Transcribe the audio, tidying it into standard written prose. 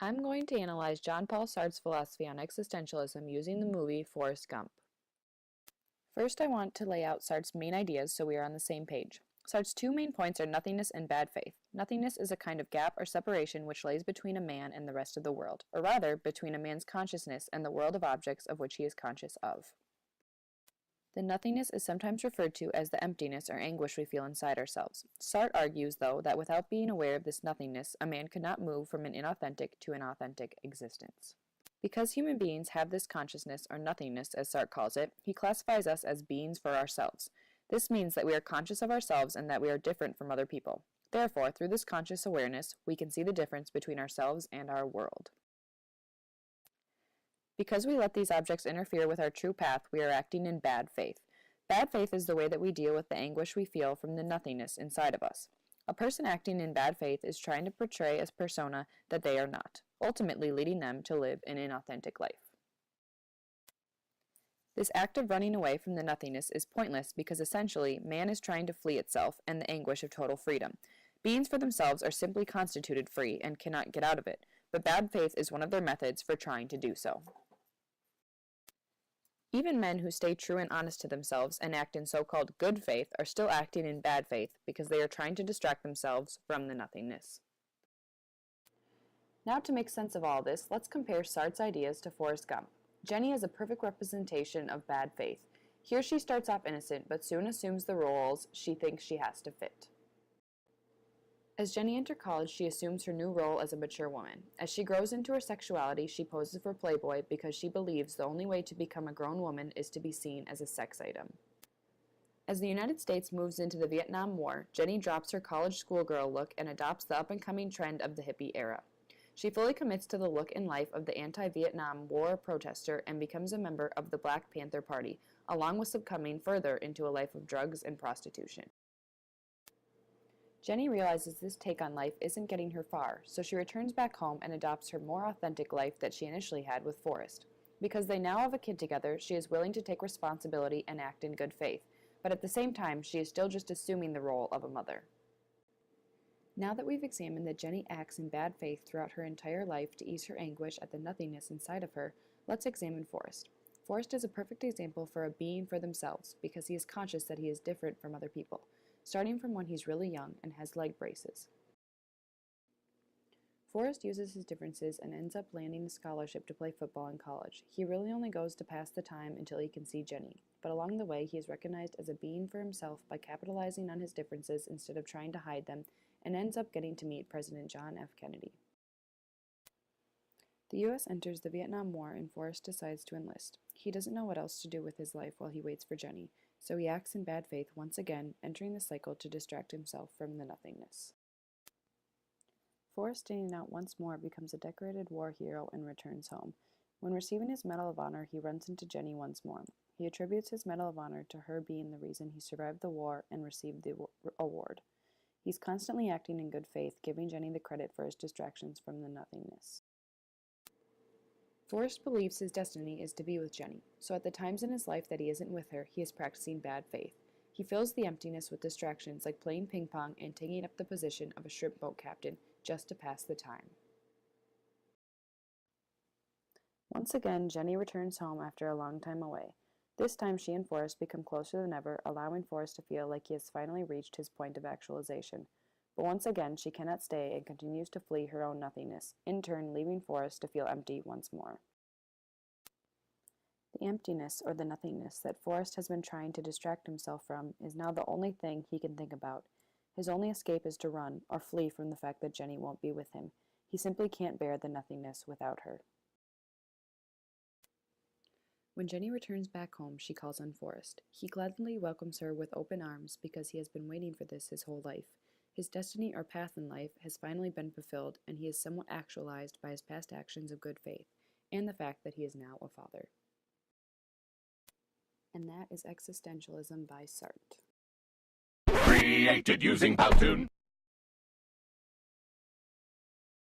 I'm going to analyze Jean-Paul Sartre's philosophy on existentialism using the movie Forrest Gump. First, I want to lay out Sartre's main ideas so we are on the same page. Sartre's two main points are nothingness and bad faith. Nothingness is a kind of gap or separation which lays between a man and the rest of the world, or rather, between a man's consciousness and the world of objects of which he is conscious of. The nothingness is sometimes referred to as the emptiness or anguish we feel inside ourselves. Sartre argues, though, that without being aware of this nothingness, a man could not move from an inauthentic to an authentic existence. Because human beings have this consciousness, or nothingness as Sartre calls it, he classifies us as beings for ourselves. This means that we are conscious of ourselves and that we are different from other people. Therefore, through this conscious awareness, we can see the difference between ourselves and our world. Because we let these objects interfere with our true path, we are acting in bad faith. Bad faith is the way that we deal with the anguish we feel from the nothingness inside of us. A person acting in bad faith is trying to portray a persona that they are not, ultimately leading them to live an inauthentic life. This act of running away from the nothingness is pointless because essentially man is trying to flee itself and the anguish of total freedom. Beings for themselves are simply constituted free and cannot get out of it, but bad faith is one of their methods for trying to do so. Even men who stay true and honest to themselves and act in so-called good faith are still acting in bad faith because they are trying to distract themselves from the nothingness. Now, to make sense of all this, let's compare Sartre's ideas to Forrest Gump. Jenny is a perfect representation of bad faith. Here she starts off innocent, but soon assumes the roles she thinks she has to fit. As Jenny enters college, she assumes her new role as a mature woman. As she grows into her sexuality, she poses for Playboy because she believes the only way to become a grown woman is to be seen as a sex item. As the United States moves into the Vietnam War, Jenny drops her college schoolgirl look and adopts the up-and-coming trend of the hippie era. She fully commits to the look and life of the anti-Vietnam War protester and becomes a member of the Black Panther Party, along with succumbing further into a life of drugs and prostitution. Jenny realizes this take on life isn't getting her far, so she returns back home and adopts her more authentic life that she initially had with Forrest. Because they now have a kid together, she is willing to take responsibility and act in good faith, but at the same time, she is still just assuming the role of a mother. Now that we've examined that Jenny acts in bad faith throughout her entire life to ease her anguish at the nothingness inside of her, let's examine Forrest. Forrest is a perfect example for a being for themselves because he is conscious that he is different from other people, starting from when he's really young and has leg braces. Forrest uses his differences and ends up landing a scholarship to play football in college. He really only goes to pass the time until he can see Jenny, but along the way he is recognized as a being for himself by capitalizing on his differences instead of trying to hide them, and ends up getting to meet President John F. Kennedy. The U.S. enters the Vietnam War and Forrest decides to enlist. He doesn't know what else to do with his life while he waits for Jenny, so he acts in bad faith once again, entering the cycle to distract himself from the nothingness. Forrest, standing out once more, becomes a decorated war hero and returns home. When receiving his Medal of Honor, he runs into Jenny once more. He attributes his Medal of Honor to her being the reason he survived the war and received the award. He's constantly acting in good faith, giving Jenny the credit for his distractions from the nothingness. Forrest believes his destiny is to be with Jenny, so at the times in his life that he isn't with her, he is practicing bad faith. He fills the emptiness with distractions like playing ping pong and taking up the position of a shrimp boat captain just to pass the time. Once again, Jenny returns home after a long time away. This time she and Forrest become closer than ever, allowing Forrest to feel like he has finally reached his point of actualization. But once again, she cannot stay and continues to flee her own nothingness, in turn leaving Forrest to feel empty once more. The emptiness, or the nothingness, that Forrest has been trying to distract himself from is now the only thing he can think about. His only escape is to run, or flee from the fact that Jenny won't be with him. He simply can't bear the nothingness without her. When Jenny returns back home, she calls on Forrest. He gladly welcomes her with open arms because he has been waiting for this his whole life. His destiny or path in life has finally been fulfilled, and he is somewhat actualized by his past actions of good faith, and the fact that he is now a father. And that is Existentialism by Sartre. Created using Powtoon.